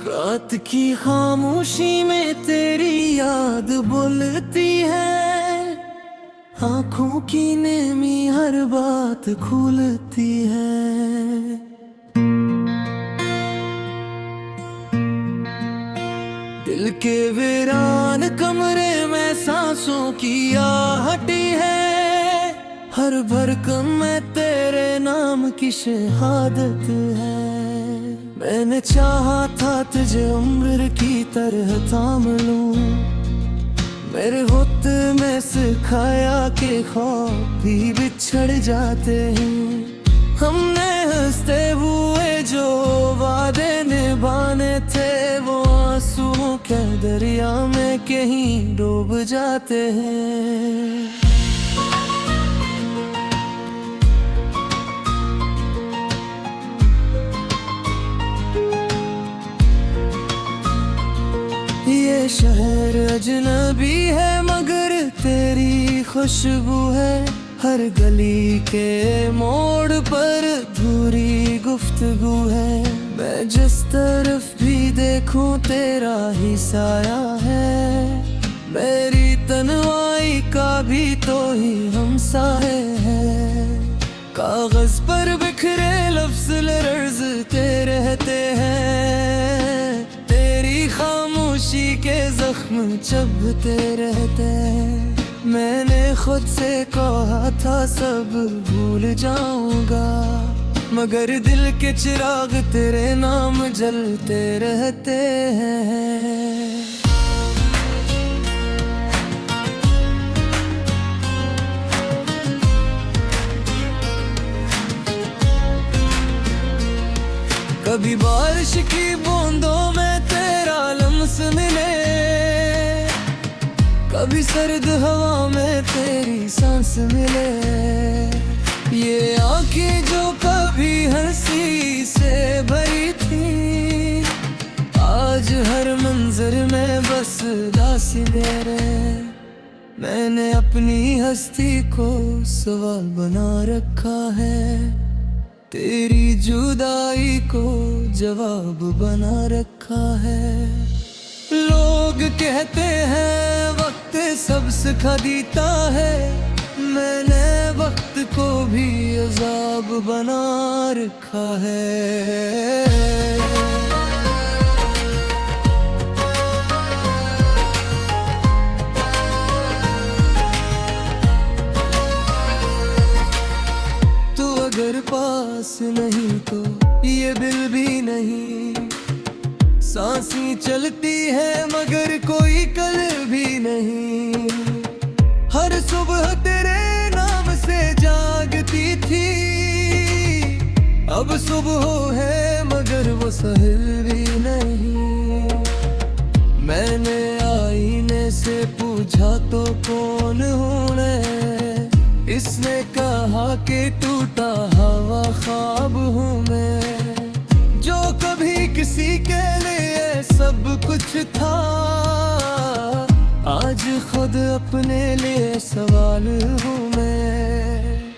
रात की खामोशी में तेरी याद बोलती है, आंखों की नेमी हर बात खुलती है। दिल के वीरान कमरे में सांसों की आहटी है, हर भरकम में तेरे नाम की शहादत है। मैंने चाहा था तुझे उम्र की तरह थाम लूं, मेरे होते में सिखाया कि ख्वाब भी बिछड़ जाते हैं। हमने हंसते हुए जो वादे निभाने थे, वो आंसुओं के दरिया में कहीं डूब जाते हैं। ये शहर अजनबी है मगर तेरी खुशबू है, हर गली के मोड़ पर अधूरी गुफ्तगू है। मैं जिस तरफ भी देखूं तेरा ही साया है, मेरी तन्हाई का भी तो ही हमसाए है। कागज पर बिखरे लफ्ज लरज़ते रहते हैं, तेरी खामोशी के जख्म चुभते रहते हैं। मैंने खुद से कहा था सब भूल जाऊंगा, मगर दिल के चिराग तेरे नाम जलते रहते हैं। कभी बारिश की बूंदों में तेरा लम्स मिले, कभी सर्द हवा में तेरी सांस मिले। ये आंखें जो कभी हंसी से भरी थी, आज हर मंजर में बस उदासी दे रहे। मैंने अपनी हस्ती को सवाल बना रखा है, तेरी जुदाई को जवाब बना रखा है। लोग कहते हैं वक्त सब सिखा देता है, मैंने वक्त को भी अजाब बना रखा है। अगर पास नहीं तो ये दिल भी नहीं, सांसें चलती है मगर कोई कल भी नहीं। हर सुबह तेरे नाम से जागती थी, अब सुबह है मगर वो सहल भी नहीं। मैंने आईने से पूछा तो कौन हूँ मैं, इसने कहा कि टूटा हवा ख्वाब हूँ मैं, जो कभी किसी के लिए सब कुछ था, आज खुद अपने लिए सवाल हूँ मैं।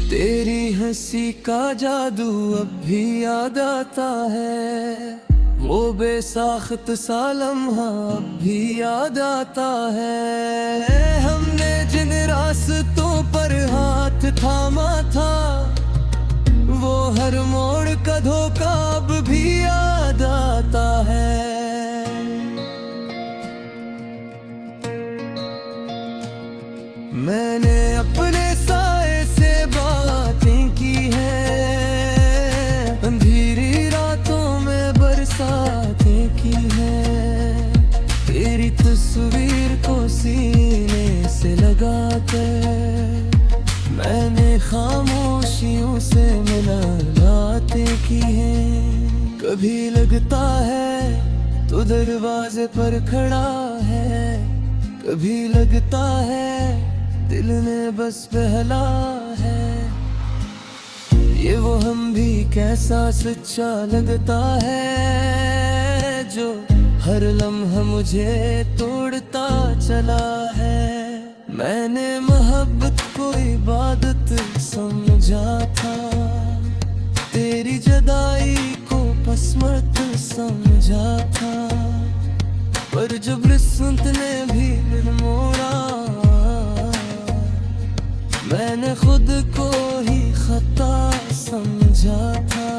तेरी हंसी का जादू अब भी याद आता है, वो बेसाख्त सा लम्हा अब भी याद आता है। हमने जिन रास्तों पर हाथ थामा था, वो हर मोड़ का धोखा अब भी याद आता है। मैंने अपने साए से बातें की हैं, अंधेरी रातों में बरसातें की हैं, तेरी तस्वीर को सीने से लगा कर मैंने खामोशियों से मुलाकातें की हैं। कभी लगता है तो दरवाजे पर खड़ा है, कभी लगता है दिल ने बस बहला है। ये वो हम भी कैसा सच्चा लगता है, जो हर लम्हा मुझे तोड़ता चला है। मैंने मोहब्बत को इबादत समझा था, तेरी जुदाई को असमर्थ समझा था, पर जब रिश्वत ने भी दिल मोड़ा, मैंने खुद को ही खता समझा था।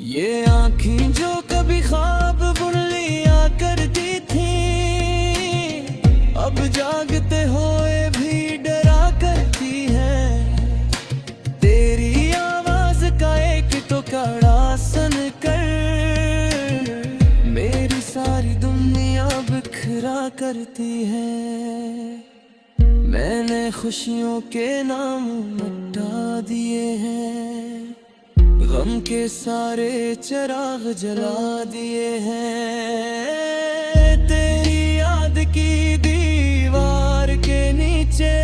ये आँखें जो कभी ख्वाब बुन लिया करती थी, अब जागते हुए भी डरा करती है। तेरी आवाज का एक टुकड़ा सुनकर मेरी सारी दुनिया बिखरा करती है। मैंने खुशियों के नाम मिटा दिए हैं, गम के सारे चिराग जला दिए हैं। तेरी याद की दीवार के नीचे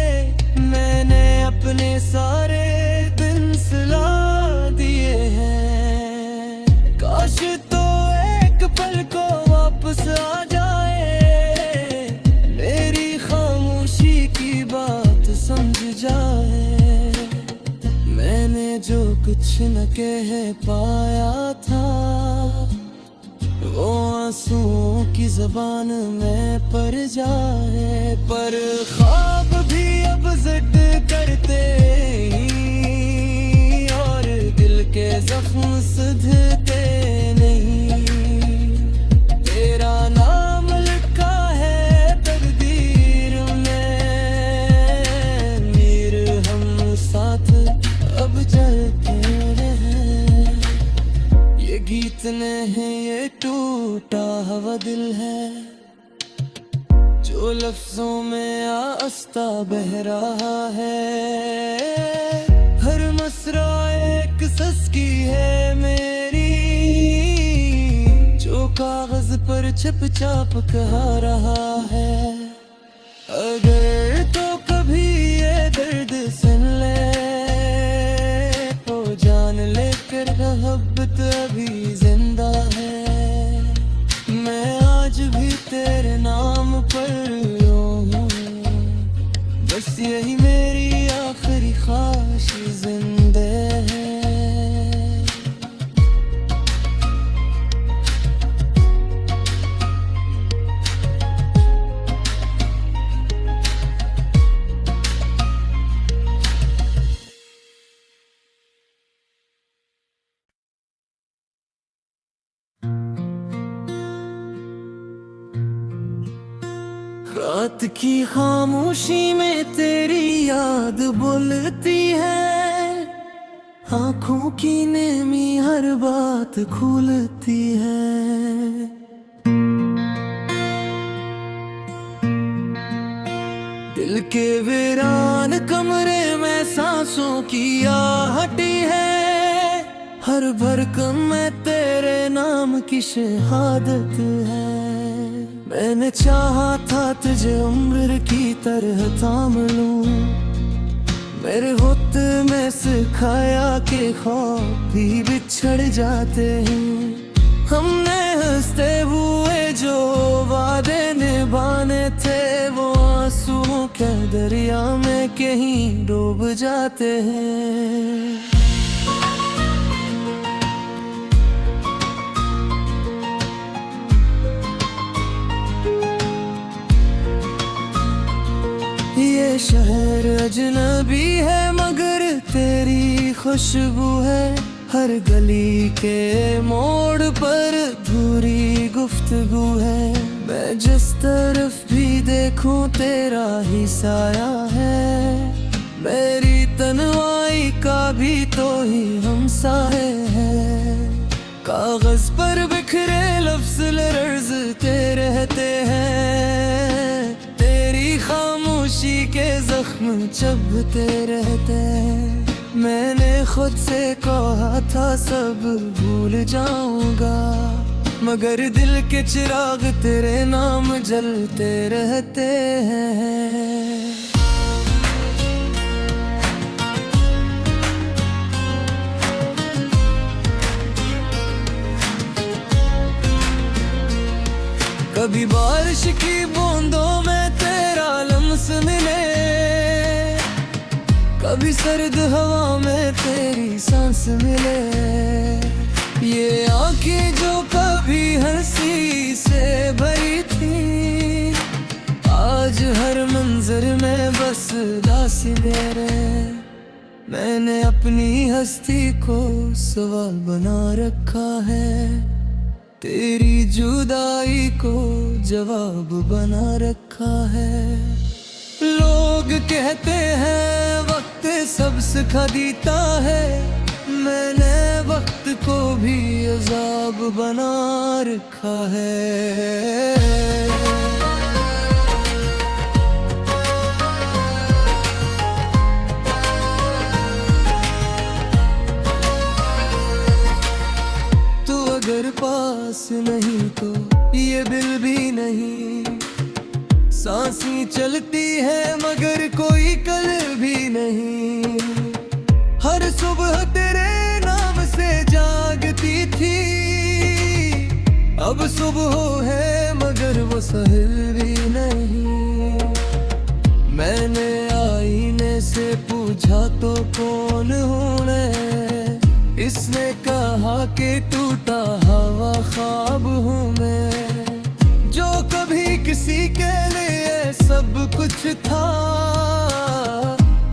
मैंने अपने सारे दिन सुला दिए हैं। काश तो एक पल को वापस आ जाए, मेरी खामोशी की बात समझ जाए। मैंने जो कुछ न कह पाया था, वो आंसुओं की ज़बान में पड़ जाए। पर ख्वाब भी अब जिद करते ही, और दिल के जख्म सुधरते नहीं। तेरा नाम लिखा है तकदीर में, मीर हम साथ अब चलते रहे। ये गीत नहीं, ये टूटा हुआ दिल है, जो लफ्जों में आस्ता बह रहा है। हर मसरा एक सस्की है मेरी, जो कागज पर छप छाप कहा रहा है। अगर तो कभी ये दर्द सुन ले, जान लेकर मोहब्बत अभी जिंदा है। मैं आज भी तेरे नाम पर यूं हूँ, बस यही मेरी आखिरी ख्वाहिश जिंदे है। रात की खामोशी में तेरी याद बोलती है, आंखों की नेमी हर बात खुलती है। दिल के वीरान कमरे में सांसों की आहटी है, हर भरकम में तेरे नाम की शहादत है। मैंने चाहा था तुझे उम्र की तरह थाम लूं, मेरे होते में सिखाया कि ख्वाब भी बिछड़ जाते हैं। हमने हंसते हुए जो वादे निभाने थे, वो आंसुओं के दरिया में कहीं डूब जाते हैं। ये शहर अजनबी है मगर तेरी खुशबू है, हर गली के मोड़ पर अधूरी गुफ्तगू है। मैं जिस तरफ भी देखूं तेरा ही साया है, मेरी तन्हाई का भी तो ही हमसाए है। कागज पर बिखरे लफ्ज लरज़ते रहते हैं, तेरी खामोशी के जख्म चुभते रहते हैं। मैंने खुद से कहा था सब भूल जाऊंगा, मगर दिल के चिराग तेरे नाम जलते रहते हैं। कभी बारिश की बूंदों में तेरा लम्स मिले, कभी सर्द हवा में तेरी सांस मिले। ये आंखें जो कभी हंसी से भरी थी, आज हर मंजर में बस उदासी मेरे। मैंने अपनी हस्ती को सवाल बना रखा है, तेरी जुदाई को जवाब बना रखा है। लोग कहते हैं वक्त सब सिखा देता है, मैंने वक्त को भी अजाब बना रखा है। अगर पास नहीं तो ये दिल भी नहीं, सांसें चलती है मगर कोई कल भी नहीं। हर सुबह तेरे नाम से जागती थी, अब सुबह है मगर वो सहल भी नहीं। मैंने आईने से पूछा तो कौन हूँ मैं, इसने कहा कि टूटा हवा ख्वाब हूँ मैं, जो कभी किसी के लिए सब कुछ था,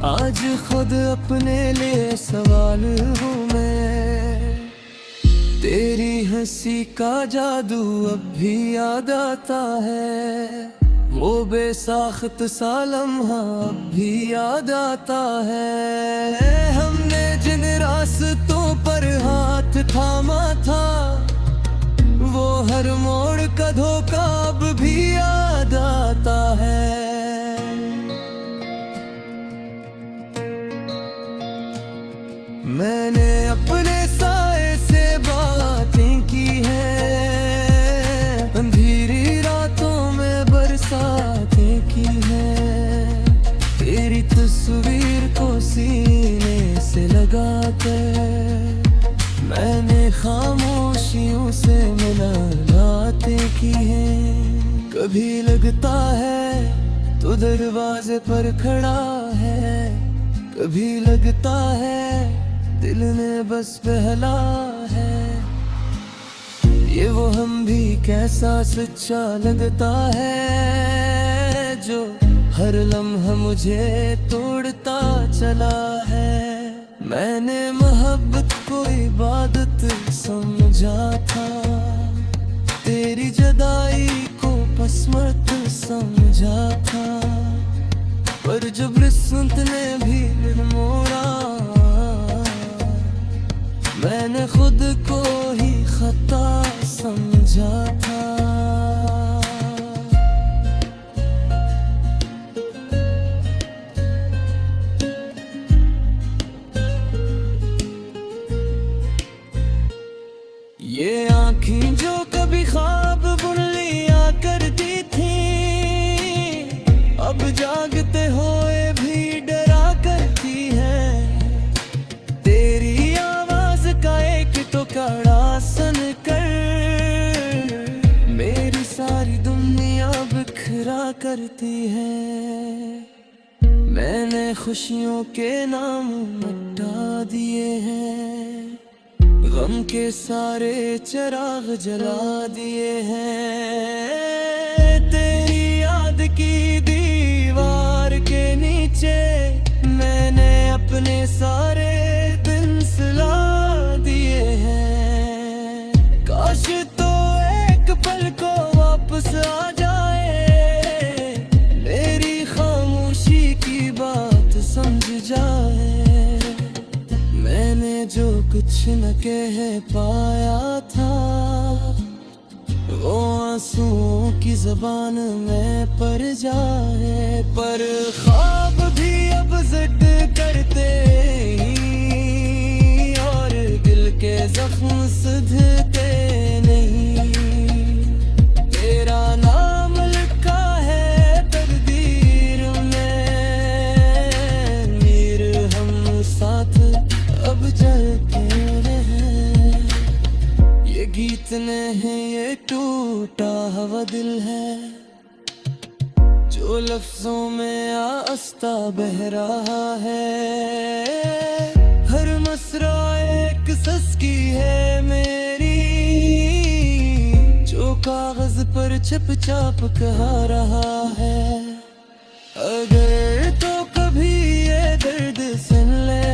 आज खुद अपने लिए सवाल हूँ मैं। तेरी हंसी का जादू अब भी याद आता है, वो बेसाख्त सा लम्हा अब भी याद आता है। हमने जिन रास्तों पर हाथ थामा था, वो हर मोड़ का धोखा अब भी याद आता है। मैंने अपने साए से बातें की हैं, अंधेरी रातों में बरसातें की हैं, तेरी तस्वीर को सीने से लगा कर मैंने खामोशियों से मुलाकातें की हैं। कभी लगता है तो दरवाजे पर खड़ा है, कभी लगता है दिल ने बस बहला है। ये वो हम भी कैसा सच्चा लगता है, जो हर लम्हा मुझे तोड़ता चला है। मैंने मोहब्बत को इबादत समझा था, तेरी जुदाई को पसमत समझा था, पर जब रिश्वत ने भी मोड़ा, मैंने खुद को ही खता समझा था। ये आँखें जो कभी ख्वाब बुन लिया करती थी, अब जागते हुए भी डरा करती है। तेरी आवाज का एक तो कड़ा सुन कर मेरी सारी दुनिया बिखरा करती है। मैंने खुशियों के नाम मिटा दिए हैं, गम के सारे चिराग जला दिए हैं। तेरी याद की दीवार के नीचे मैंने अपने सारे दिन सुला दिए हैं। काश तो एक पल को वापस आ जाए, मेरी खामोशी की बात समझ जाए। मैंने जो कुछ न कह पाया था, वो आंसुओं की ज़बान में पड़ जाए। पर ख्वाब भी अब जिद करते ही, और दिल के जख्म सुधरते नहीं। तेरा नाम लिखा है तकदीर में, मीर हम साथ अब चलते रहे। ये गीत कितने हैं ये टूटा हुआ दिल है जो लफ्जों में आस्ता बह रहा है। हर मसरा एक सस्की है मेरी जो कागज पर छप छाप कहा रहा है। अगर तो कभी ये दर्द सुन ले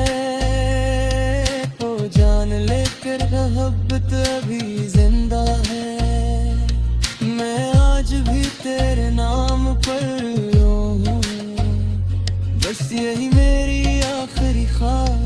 तो जान लेकर मोहब्बत अभी जिंदा है। मैं आज भी तेरे नाम पर रो हूँ, बस यही मेरी आखिरी ख्वाहिश